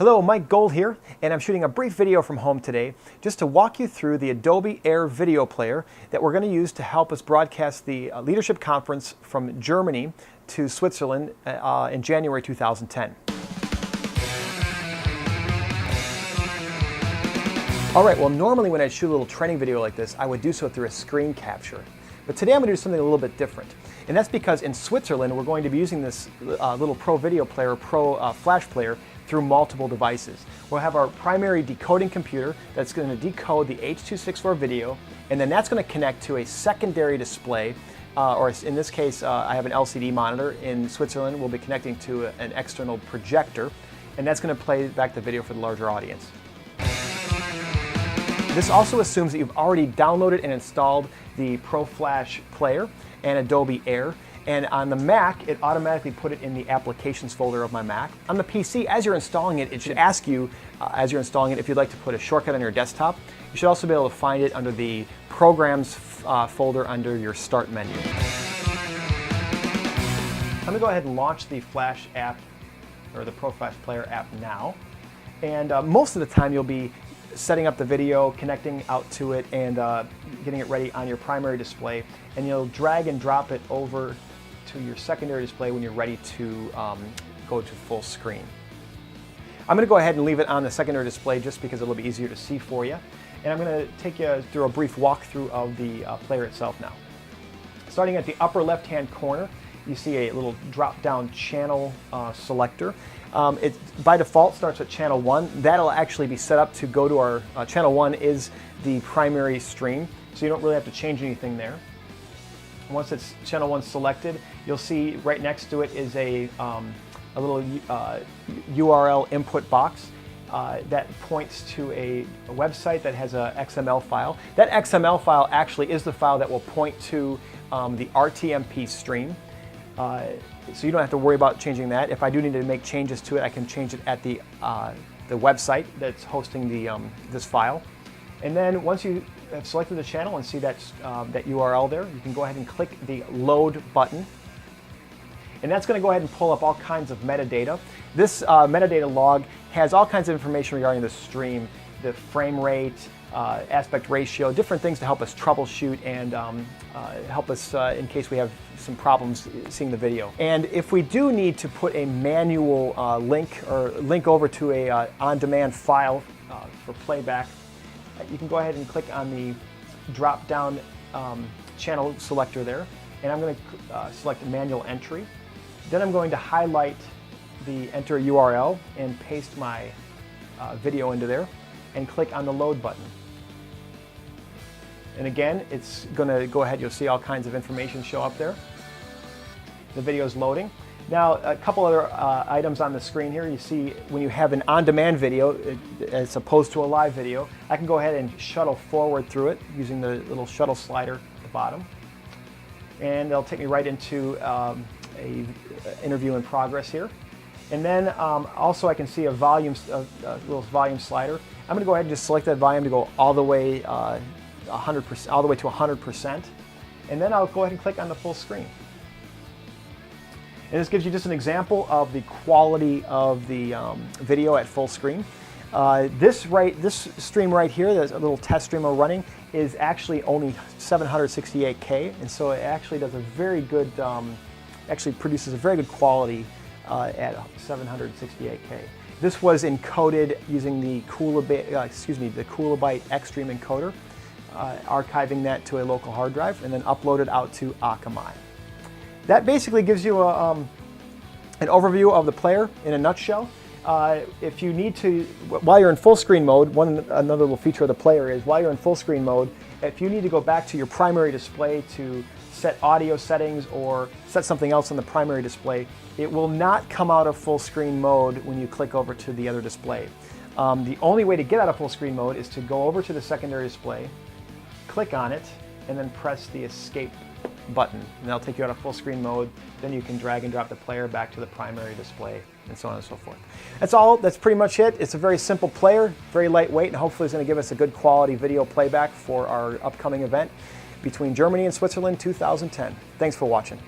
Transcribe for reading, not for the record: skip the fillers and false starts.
Hello, Mike Gold here, and I'm shooting a brief video from home today just to walk you through the Adobe Air video player that we're going to use to help us broadcast the leadership conference from Germany to Switzerland in January 2010. All right, well, normally when I shoot a little training video like this, I would do so through a screen capture. But today I'm going to do something a little bit different. And that's because in Switzerland, we're going to be using this little Pro video player, Pro Flash player, through multiple devices. We'll have our primary decoding computer that's going to decode the H.264 video, and then that's going to connect to a secondary display, or in this case, I have an LCD monitor. In Switzerland, we'll be connecting to an external projector, and that's going to play back the video for the larger audience. This also assumes that you've already downloaded and installed the ProFlash player and Adobe Air. And on the Mac, it automatically put it in the Applications folder of my Mac. On the PC, as you're installing it, it should ask you, as you're installing it, if you'd like to put a shortcut on your desktop. You should also be able to find it under the Programs folder under your Start menu. I'm going to go ahead and launch the Flash app, or the ProFlash Player app now. And most of the time, you'll be setting up the video, connecting out to it, and getting it ready on your primary display. And you'll drag and drop it over to your secondary display when you're ready to go to full screen. I'm going to go ahead and leave it on the secondary display just because it'll be easier to see for you. And I'm going to take you through a brief walkthrough of the player itself now. Starting at the upper left-hand corner, you see a little drop-down channel selector. It by default starts at channel 1. That'll actually be set up to go to our channel 1 is the primary stream, so you don't really have to change anything there. Once it's channel 1 selected, you'll see right next to it is a little URL input box that points to a website that has a XML file. That XML file actually is the file that will point to the RTMP stream. So you don't have to worry about changing that. If I do need to make changes to it, I can change it at the website that's hosting this file. And then once you have selected the channel and see that URL there, you can go ahead and click the Load button. And that's going to go ahead and pull up all kinds of metadata. This metadata log has all kinds of information regarding the stream, the frame rate, aspect ratio, different things to help us troubleshoot and help us in case we have some problems seeing the video. And if we do need to put a manual link over to a on-demand file for playback, you can go ahead and click on the drop-down channel selector there, and I'm going to select manual entry. Then I'm going to highlight the enter URL and paste my video into there and click on the load button. And again, it's going to go ahead, you'll see all kinds of information show up there. The video is loading. Now, a couple other items on the screen here. You see when you have an on-demand video as opposed to a live video, I can go ahead and shuttle forward through it using the little shuttle slider at the bottom. And it'll take me right into a interview in progress here. And then also I can see a little volume slider. I'm going to go ahead and just select that volume to go all the way 100%, all the way to 100%, and then I'll go ahead and click on the full screen. And this gives you just an example of the quality of the video at full screen. This stream right here, there's a little test stream we're running, is actually only 768K, and so it actually does a very good, actually produces a very good quality at 768K. This was encoded using the Kilobyte Extreme encoder, archiving that to a local hard drive, and then uploaded out to Akamai. That basically gives you an overview of the player in a nutshell. If you need to, while you're in full screen mode, another little feature of the player is while you're in full screen mode, if you need to go back to your primary display to set audio settings or set something else on the primary display, it will not come out of full screen mode when you click over to the other display. The only way to get out of full screen mode is to go over to the secondary display, click on it, and then press the escape button, and that'll take you out of full screen mode. Then you can drag and drop the player back to the primary display, and so on and so forth. That's pretty much it. It's a very simple player, very lightweight, and hopefully it's going to give us a good quality video playback for our upcoming event between Germany and Switzerland 2010. Thanks for watching.